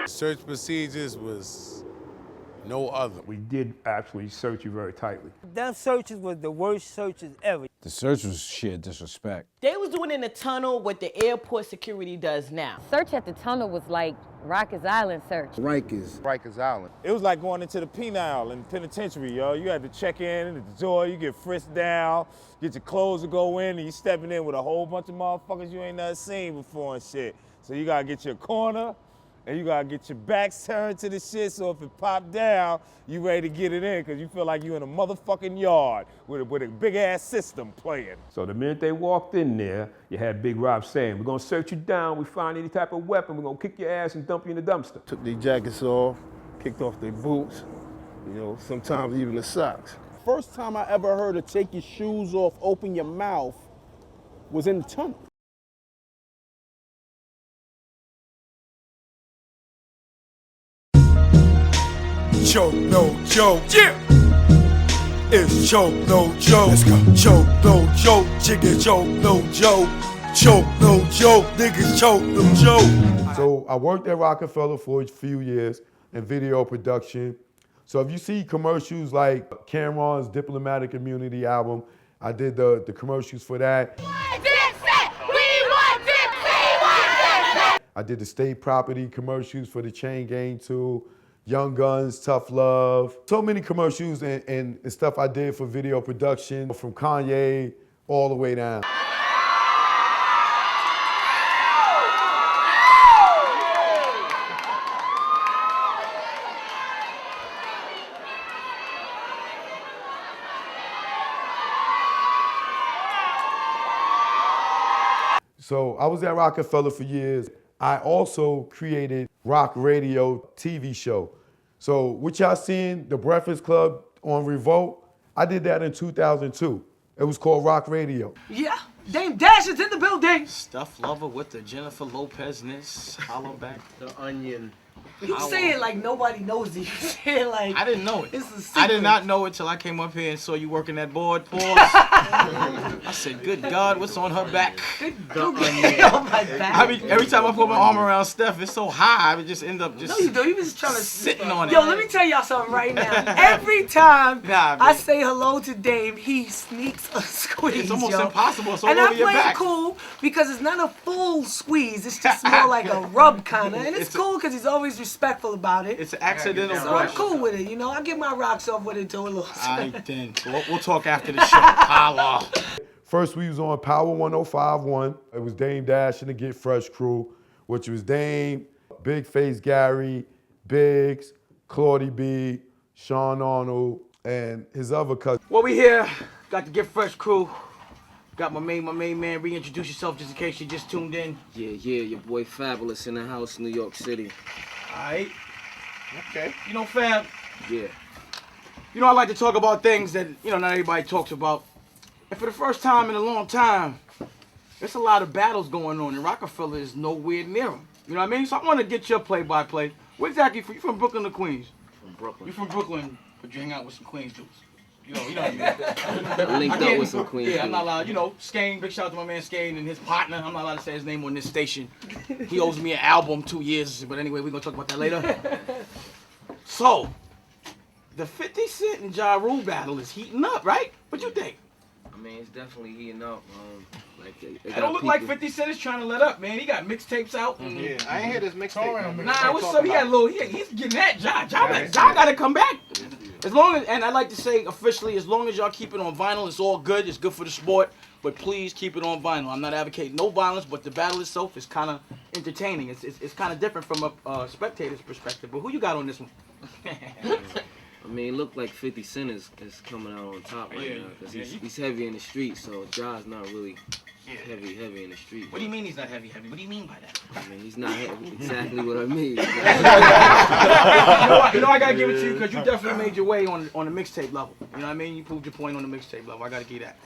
Search procedures was no other. We did actually search you very tightly. Them searches was the worst searches ever. The search was sheer disrespect. They was doing in the tunnel what the airport security does now. Search at the tunnel was like Rikers Island search. Rikers Island. It was like going into the penal in the penitentiary, yo. You had to check in at the door, you get frisked down, get your clothes to go in, and you stepping in with a whole bunch of motherfuckers you ain't never seen before and shit. So you gotta get your corner, and you gotta get your backs turned to the shit, so if it pop down, you ready to get it in, cause you feel like you in a motherfucking yard with a big ass system playing. So the minute they walked in there, you had Big Rob saying, we're gonna search you down, we find any type of weapon, we're gonna kick your ass and dump you in the dumpster. Took their jackets off, kicked off their boots, sometimes even the socks. First time I ever heard of take your shoes off, open your mouth, was in the tunnel. Choke, no joke. Yeah. It's choke, no joke. Let's go. Choke, no joke. Chicken choke, no joke. Choke, no joke. Niggas choke, no joke. So I worked at Rockefeller for a few years in video production. So if you see commercials like Cameron's Diplomatic Immunity album, I did the commercials for that. I did the state property commercials for the Chain Gang too. Young Guns, Tough Love. So many commercials and stuff I did for video production, from Kanye all the way down. So I was at Rockefeller for years. I also created Rock Radio TV show. So what y'all seeing, The Breakfast Club on Revolt, I did that in 2002. It was called Rock Radio. Yeah, Dame Dash is in the building. Stuff lover with the Jennifer Lopez-ness, hollow back. The Onion. You say it like nobody knows it. You say it like I didn't know it. It's a secret. I did not know it till I came up here and saw you working that board. Pause. I said, good God, what's on her back? On my back. I mean, every time I put my arm around Steph, it's so high, I would just end up just No, you don't. You was trying to sitting on it. Yo, let me tell y'all something right now. Every time Nah, I say hello to Dame, he sneaks a squeeze. It's almost yo. impossible. It's all and over I your play back. it cool because it's not a full squeeze. It's just more like a rub kind of. And it's cool because he's always respectful about it. It's an accidental So brush. I'm cool with it, I get my rocks off with it too a little. All right, then. We'll talk after the show. Holla. First we was on Power 105.1. It was Dame Dash and the Get Fresh crew, which was Dame, Big Face Gary, Biggs, Claudie B, Sean Arnold, and his other cousin. Well, we here. Got the Get Fresh crew. Got my main man. Reintroduce yourself just in case you just tuned in. Yeah, your boy Fabulous in the house, New York City. Alright. Okay. Fab. Yeah. I like to talk about things that, not everybody talks about. And for the first time in a long time, there's a lot of battles going on, and Rockefeller is nowhere near them. You know what I mean? So I want to get your play-by-play. Where exactly you from Brooklyn or Queens? From Brooklyn. You from Brooklyn, but you hang out with some Queens dudes. You know what I mean? Linked up with some Queens Yeah, I'm not dudes. allowed, Skane, big shout out to my man Skane and his partner. I'm not allowed to say his name on this station. He owes me an album 2 years, but anyway, we're going to talk about that later. So, the 50 Cent and Ja Rule battle is heating up, right? What you think? I mean, it's definitely heating up. They It don't look like 50 Cent is trying to let up, man. He got mixtapes out. And Yeah, I ain't heard his mixtape. Nah, what's up? He had a little. He's getting that. Ja got to come back. As long as, and I like to say officially, as long as y'all keep it on vinyl, it's all good. It's good for the sport. But please keep it on vinyl. I'm not advocating no violence, but the battle itself is kind of entertaining. It's kind of different from a spectator's perspective. But who you got on this one? I mean, it looked like 50 Cent is coming out on top right now because he's heavy in the street, so Ja's not really heavy in the street. What do you mean he's not heavy? What do you mean by that? I mean, he's not heavy. Exactly what I mean. I gotta give it to you because you definitely made your way on the mixtape level. You know what I mean? You proved your point on the mixtape level. I gotta give you that.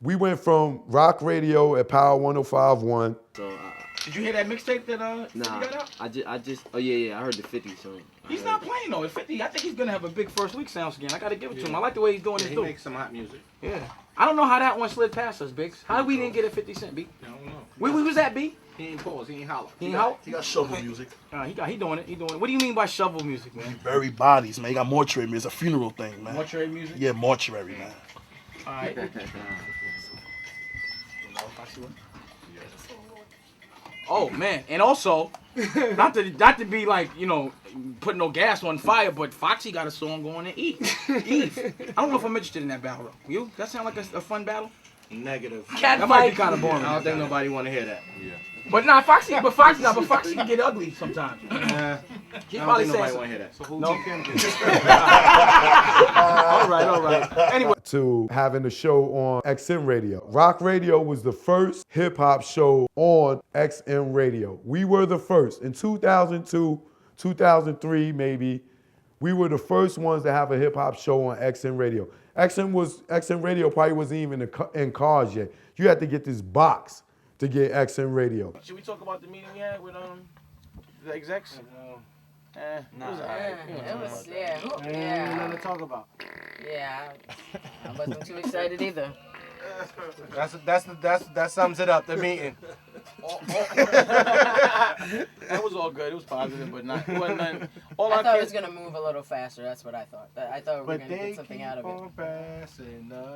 We went from Rock Radio at Power 105.1. So Did you hear that mixtape that Nah, he got out? I just. Oh yeah, I heard the 50 song. He's not playing though. At 50, I think he's gonna have a big first week sounds again. I gotta give it to him. I like the way he's doing this He too. makes some hot music. Yeah. I don't know how that one slid past us, Biggs. How we didn't get a 50 Cent, B? I don't know. Where was that, B? He ain't pause. He ain't holler. He ain't holler? He got shovel music. He doing it. He doing it. What do you mean by shovel music, man? Bury bodies, man. He got mortuary music. It's a funeral thing, man. Mortuary music? Yeah, mortuary, man. All right. Oh man, and also, not to be like, you know, putting no gas on fire, but Foxy got a song going to Eve. I don't know if I'm interested in that battle though. You? That sound like a fun battle? Negative. That might be kind of boring. I don't think nobody want to hear that. Yeah. But Foxy can get ugly sometimes. He probably nobody says want to hear that. So who no. All right. Anyway. To having a show on XM Radio. Rock Radio was the first hip hop show on XM Radio. We were the first. In 2002, 2003 maybe, we were the first ones to have a hip hop show on XM Radio. XM Radio probably wasn't even in cars yet. You had to get this box to get XM Radio. Should we talk about the meeting we had with the execs? It was, yeah. Nothing to talk about. Yeah, I wasn't too excited either. That sums it up. The meeting. That was all good. It was positive, but not. It wasn't nothing. I thought it was gonna move a little faster. That's what I thought. I thought we were gonna get something out of it.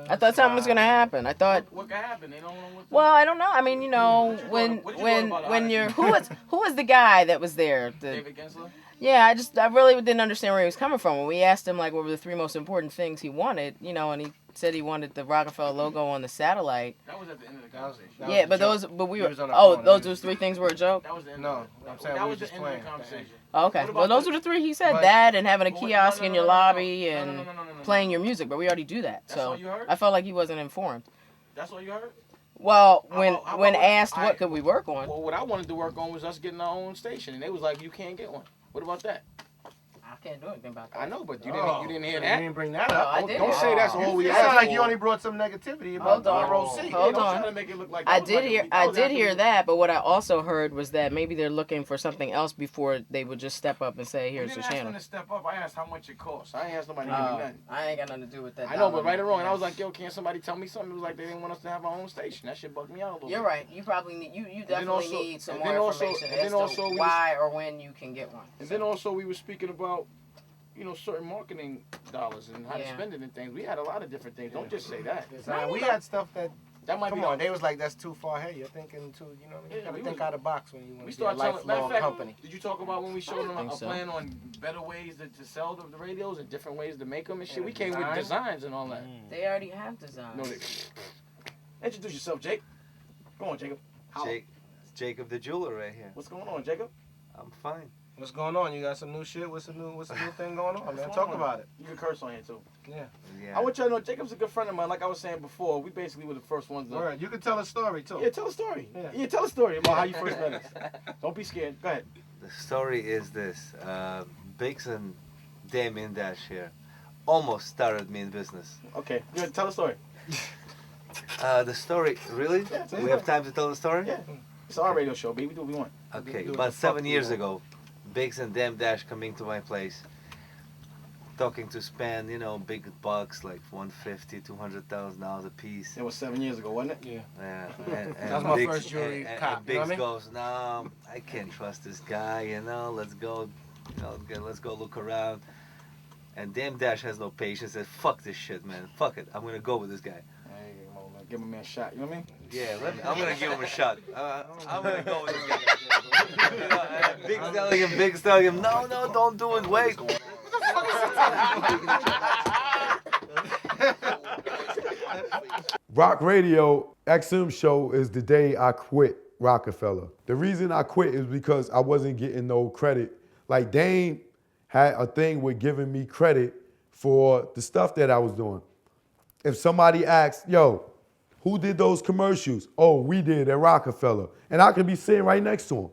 I thought something was gonna happen. I thought. What could happen? They don't know what. Well, I don't know. I mean, you know, when you're who was the guy that was there? David Gensler? Yeah, I really didn't understand where he was coming from. When we asked him like what were the three most important things he wanted, you know, and he said he wanted the Rockefeller logo on the satellite. That was at the end of the conversation. Yeah, but we were. Those three things were a joke. That was the end. No, I'm saying that we was just the end of playing. the conversation. Okay, well those were the three he said. That and having a kiosk in your lobby and playing your music, but we already do that. That's all you heard? I felt like he wasn't informed. That's all you heard? Well, when asked what could we work on? Well, what I wanted to work on was us getting our own station, and they was like, "You can't get one." What about that? I can't do anything about that. I know, but you didn't hear that. You didn't bring that up. I did. Don't say that's all we asked. It sounds like you only brought some negativity about the ROC. Hold on. Trying to make it look like I did hear that, but what I also heard was that maybe they're looking for something else before they would just step up and say, "Here's the channel." I didn't ask them to step up. I asked how much it costs. I ain't asked nobody to give me nothing. I ain't got nothing to do with that. I know, but right or wrong, and I was like, "Yo, can't somebody tell me something?" It was like they didn't want us to have our own station. That shit bugged me out a little. You're bit. right. You probably need you definitely need some more information as to why or when you can get one. And then also we were speaking about, you know, certain marketing dollars and how to spend it and things. We had a lot of different things. Don't just say that. We had stuff that might come be on. They was like, that's too far ahead. You're thinking too. You know, what I mean? You gotta think out of the box when you want to be a lifelong company. Did you talk about when we showed them a plan on better ways to sell the radios and different ways to make them and shit? We came with designs and all that. They already have designs. No, introduce yourself, Jake. Go on, Jacob. It's Jacob the jeweler right here. What's going on, Jacob? I'm fine. What's going on? You got some new shit? What's the new thing going on, man? Talk about it. You can curse on here too. Yeah. I want y'all to know Jacob's a good friend of mine. Like I was saying before, we basically were the first ones. You can tell a story too. Yeah, tell a story. Yeah, tell a story about how you first met us. Don't be scared. Go ahead. The story is this: Biggs and Damien Dash here almost started me in business. Okay, good. Tell a story. The story, really? Yeah, We have time to tell the story? Yeah. It's our radio show, baby. We do what we want. Okay, about 7 years ago, Biggs and Damn Dash coming to my place, talking to spend, you know, big bucks like $150,000, $200,000 a piece. It was 7 years ago, wasn't it? Yeah. And that was my first jewelry cop. And Biggs goes, "No, I can't trust this guy. You know, let's go. You know, let's go look around." And Damn Dash has no patience. Says, "Fuck this shit, man. Fuck it. I'm gonna go with this guy." Give him a shot. You know what I mean? Yeah, I'm gonna give him a shot. I'm gonna go with this guy. Biggs telling him, no, don't do it. Wait. Rock Radio XM show is the day I quit Rockefeller. The reason I quit is because I wasn't getting no credit. Like Dame had a thing with giving me credit for the stuff that I was doing. If somebody asked, "Yo, who did those commercials?" "Oh, we did at Rockefeller." And I could be sitting right next to him.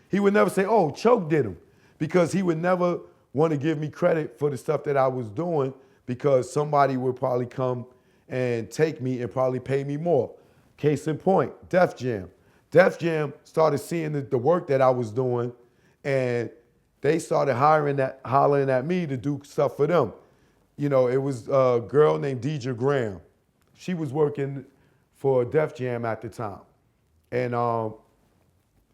He would never say, "Oh, Choke did them," because he would never want to give me credit for the stuff that I was doing because somebody would probably come and take me and probably pay me more. Case in point, Def Jam. Def Jam started seeing the work that I was doing, and they started hollering at me to do stuff for them. You know, it was a girl named Deidre Graham. She was working for Def Jam at the time. And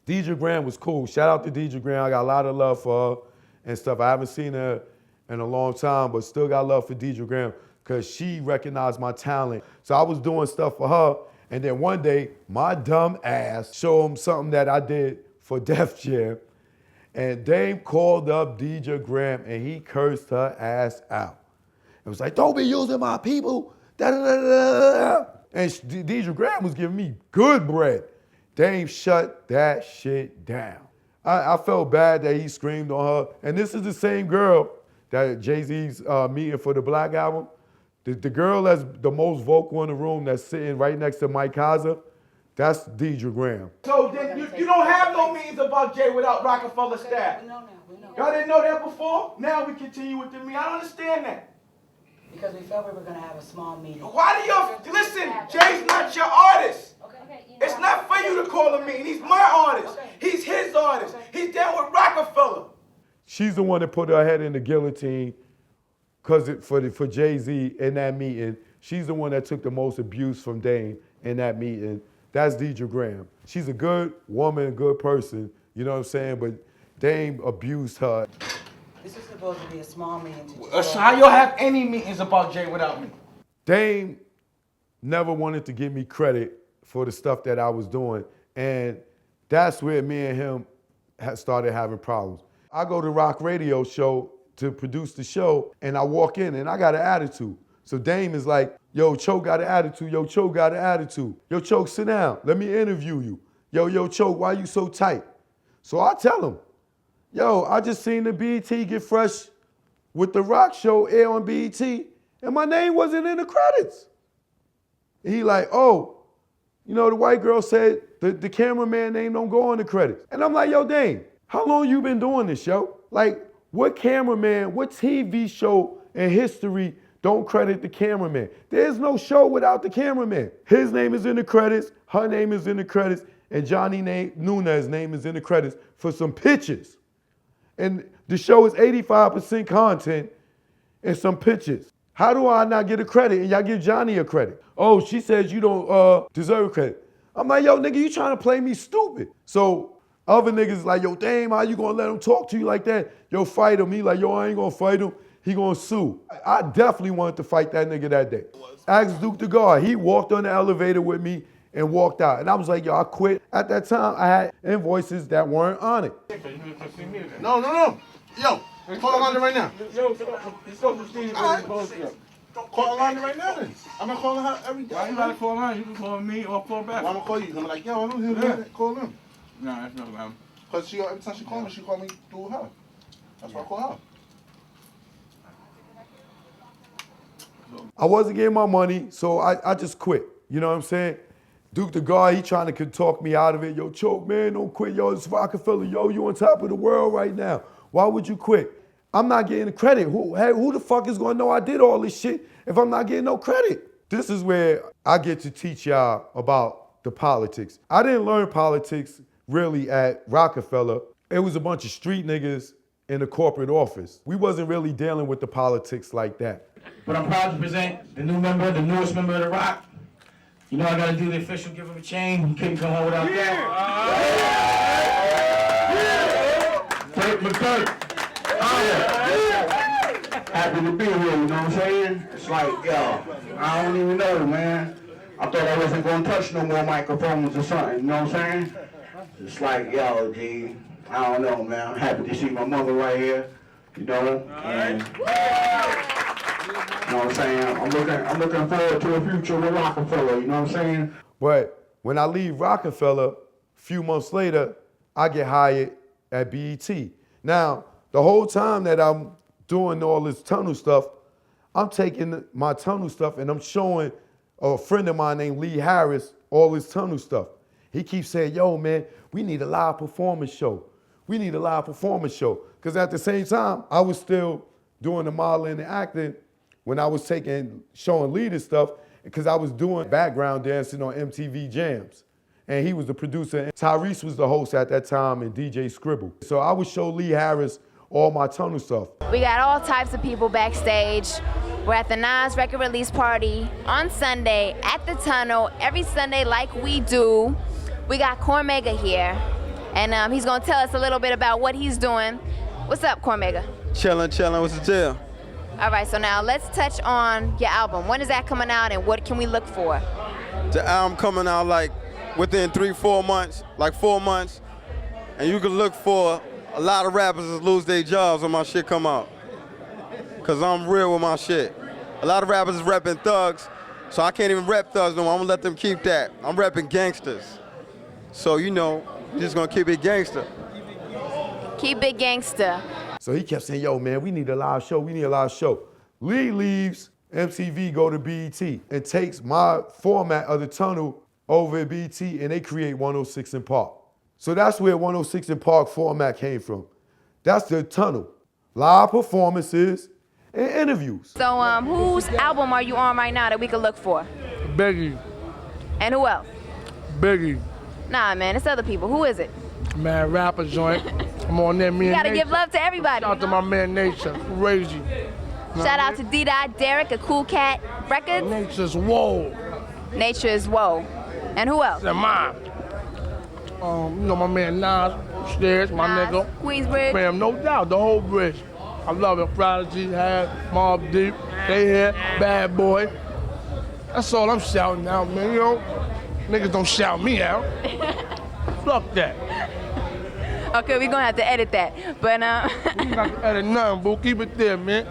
Deidre Graham was cool. Shout out to Deidre Graham. I got a lot of love for her and stuff. I haven't seen her in a long time, but still got love for Deidre Graham because she recognized my talent. So I was doing stuff for her, and then one day, my dumb ass showed him something that I did for Def Jam, and Dame called up Deidre Graham, and he cursed her ass out. It was like, don't be using my people, da-da-da-da-da. And Deidre Graham was giving me good bread. Dame shut that shit down. I felt bad that he screamed on her. And this is the same girl that Jay-Z's meeting for the Black album. The girl that's the most vocal in the room that's sitting right next to Mike Kaiser, that's Deidre Graham. So then you don't have no meetings about Jay without Rockefeller staff. We know now, we know. Y'all didn't know that before? Now we continue with the meeting. I don't understand that. Because we felt we were going to have a small meeting. Why do y'all, listen, Jay's not your artist. It's not for you to call him meeting. He's my artist. He's his artist. He's down with Rockefeller. She's the one that put her head in the guillotine for Jay-Z in that meeting. She's the one that took the most abuse from Dame in that meeting. That's Deidre Graham. She's a good woman, a good person, you know what I'm saying? But Dame abused her. This is supposed to be a small meeting. So how y'all have any meetings about Jay without me? Dame never wanted to give me credit for the stuff that I was doing. And that's where me and him started having problems. I go to Rock Radio show to produce the show, and I walk in and I got an attitude. So Dame is like, yo, Choke got an attitude. Yo, Choke got an attitude. Yo, Choke, sit down. Let me interview you. Yo, Choke, why you so tight? So I tell him, yo, I just seen the BET Get Fresh with the Rock show air on BET, and my name wasn't in the credits. And he like, oh, you know, the white girl said the cameraman name don't go on the credits. And I'm like, yo, Dame, how long you been doing this, yo? Like, what cameraman, what TV show in history don't credit the cameraman? There's no show without the cameraman. His name is in the credits, her name is in the credits, and Johnny Nunez's name is in the credits for some pictures. And the show is 85% content and some pictures. How do I not get a credit and y'all give Johnny a credit? Oh, she says you don't deserve credit. I'm like, yo, nigga, you trying to play me stupid. So other niggas like, yo, Dame, how you gonna let him talk to you like that? Yo, fight him. He like, yo, I ain't gonna fight him. He gonna sue. I definitely wanted to fight that nigga that day. Ask Duke the guard. He walked on the elevator with me and walked out. And I was like, yo, I quit. At that time, I had invoices that weren't on it. No. Yo, call Alondra right now. Yo, let's go to Steve. Call Alondra right now then. I'm gonna call her every day. Why you gotta call her? You can call me or call back. Well, I'm gonna call you. I'm like, yo, I know him. Call him. No, that's not him. Because every time she call me through her. That's why I call her. I wasn't getting my money, so I just quit. You know what I'm saying? Duke the guard, he trying to talk me out of it. Yo, Choke, man, don't quit. Yo, it's Rockefeller. Yo, you on top of the world right now. Why would you quit? I'm not getting the credit. Who the fuck is gonna know I did all this shit if I'm not getting no credit? This is where I get to teach y'all about the politics. I didn't learn politics really at Rockefeller. It was a bunch of street niggas in the corporate office. We wasn't really dealing with the politics like that. But I'm proud to present the newest member of the Rock. You know I gotta do the official give him a chain. You couldn't come home without that. Kurt McCurt. Happy to be here, you know what I'm saying? It's like, yo, I don't even know, man. I thought I wasn't gonna touch no more microphones or something, you know what I'm saying? It's like, yo, G, I don't know, man. I'm happy to see my mother right here, you know? And, you know what I'm saying? I'm looking forward to a future with Rockefeller, you know what I'm saying? But when I leave Rockefeller, a few months later, I get hired at BET. Now, the whole time that I'm doing all this tunnel stuff, I'm taking my tunnel stuff and I'm showing a friend of mine named Lee Harris all his tunnel stuff. He keeps saying, yo, man, we need a live performance show. We need a live performance show. Because at the same time, I was still doing the modeling and acting when I was showing Lee this stuff, because I was doing background dancing on MTV Jams. and he was the producer. And Tyrese was the host at that time, and DJ Scribble. So I would show Lee Harris all my tunnel stuff. We got all types of people backstage. We're at the Nas record release party on Sunday at the Tunnel, every Sunday like we do. We got Cormega here, and he's gonna tell us a little bit about what he's doing. What's up, Cormega? Chillin', what's the deal? All right, so now let's touch on your album. When is that coming out, and what can we look for? The album coming out like within 3-4 months, like 4 months, and you can look for a lot of rappers that lose their jobs when my shit come out. Cause I'm real with my shit. A lot of rappers is repping thugs, so I can't even rep thugs no more. I'm gonna let them keep that. I'm repping gangsters. So you know, just gonna keep it gangster. Keep it gangster. So he kept saying, yo, man, we need a live show, we need a live show. Lee leaves MTV, go to BET, and takes my format of the Tunnel over at BET, and they create 106 in Park. So that's where 106 in Park format came from. That's the Tunnel. Live performances and interviews. So whose album are you on right now that we can look for? Biggie. And who else? Biggie. Nah, man, it's other people. Who is it? Man, rapper joint. I'm on there, me You and gotta Nature. give love to everybody. Shout out to my man Nature, crazy. Shout out to D-Dot, Derek, a Cool Cat Records. Nature's whoa. Nature is whoa. And who else? And mine. You know my man Nas upstairs, my nigga. Queensbridge. Fam, no doubt, the whole bridge. I love it. Prodigy, Had, Mobb Deep, they here, Bad Boy. That's all I'm shouting out, man. You know, niggas don't shout me out. Fuck that. Okay, we're gonna have to edit that. But You got to edit nothing, boo. Keep it there, man.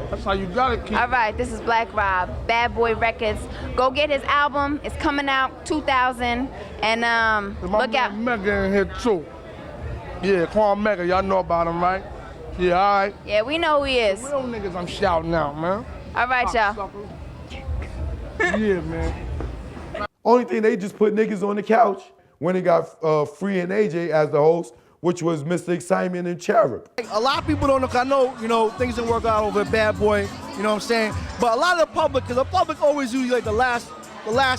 That's how you gotta keep. All right, this is Black Rob, Bad Boy Records. Go get his album. It's coming out 2000. And look out. Mega in here too. Yeah, Quan Mega, y'all know about him, right? Yeah, all right. Yeah, we know who he is. Real niggas I'm shouting out, man. All right, y'all. Yeah, man. Only thing, they just put niggas on the couch when they got Free and AJ as the host, which was Mr. Excitement and Cherub. A lot of people don't know, 'cause I know, things didn't work out over at Bad Boy, you know what I'm saying? But a lot of the public, because the public always usually like the last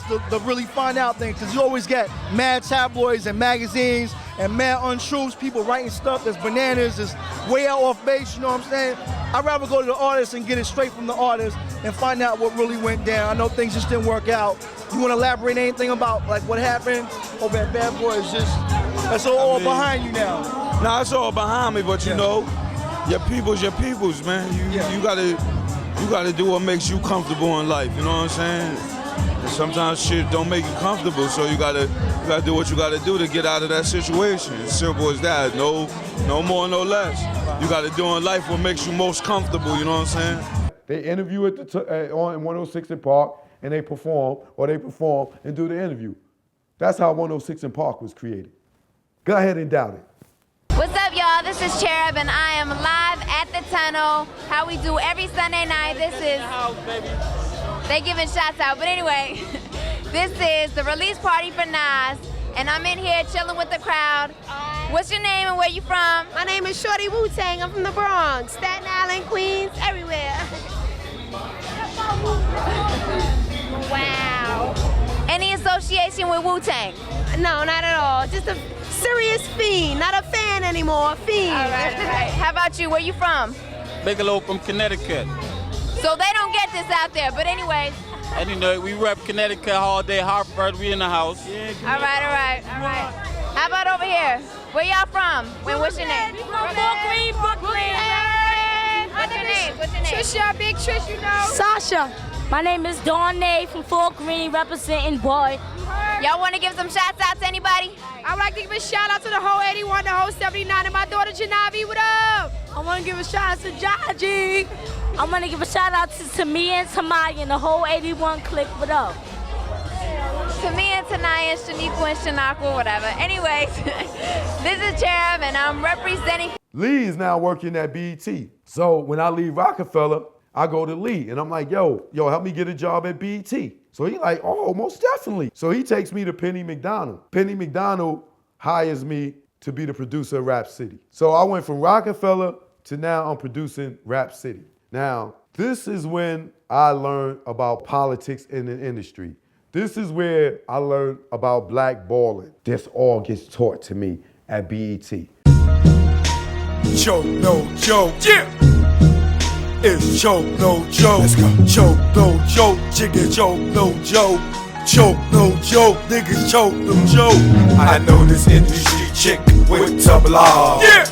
to really find out things, because you always get mad tabloids and magazines and mad untruths, people writing stuff that's bananas, is way out off base, you know what I'm saying? I'd rather go to the artist and get it straight from the artist and find out what really went down. I know things just didn't work out. You want to elaborate anything about like what happened over at Bad Boy? It's just, that's all behind you now. Nah, it's all behind me, but you know, your people's, man. You gotta do what makes you comfortable in life, you know what I'm saying? And sometimes shit don't make you comfortable, so you gotta do what you gotta do to get out of that situation. It's simple as that. No more, no less. You gotta do in life what makes you most comfortable, you know what I'm saying? They interview on 106 in Park, and they perform and do the interview. That's how 106 in Park was created. Go ahead and doubt it. What's up, y'all? This is Cherub, and I am live at the Tunnel. How we do every Sunday night. This is. They giving shots out, but anyway, this is the release party for Nas, and I'm in here chilling with the crowd. What's your name and where you from? My name is Shorty Wu-Tang. I'm from the Bronx, Staten Island, Queens, everywhere. Wow. Any association with Wu-Tang? No, not at all. Just a serious fiend, not a fan anymore, a fiend. All right. How about you? Where you from? Bigelow from Connecticut. So they don't get this out there, but anyway. Anyway, we rep Connecticut all day, Hartford, we in the house. All right. How about over here? Where y'all from? What's your name? Brooklyn. What's your name? Trisha, Big Trish, you know. Sasha. My name is Dawn from Fort Greene, representing Boy. Y'all want to give some shouts out to anybody? I would like to give a shout out to the whole 81, the whole 79, and my daughter Janavi. What up? I want to give a shout out to Jaji. I want to give a shout out to Tamia and Tamaya and the whole 81 clique. What up? Tamia and Tanaya, Shaniqua and Shanakwa, whatever. Anyways, this is Cherub, and I'm representing. Lee is now working at BET. So when I leave Rockefeller, I go to Lee, and I'm like, yo, help me get a job at BET. So he like, oh, most definitely. So he takes me to Penny McDonald. Penny McDonald hires me to be the producer of Rap City. So I went from Rockefeller to now I'm producing Rap City. Now, this is when I learned about politics in the industry. This is where I learned about blackballing. This all gets taught to me at BET. Joke, no joke. Yeah. It's joke, no joke. Let's go. Joke, no joke. Chicken joke, no joke. Joke, no joke. Niggas joke, no joke. I know this industry chick with double R. Yeah.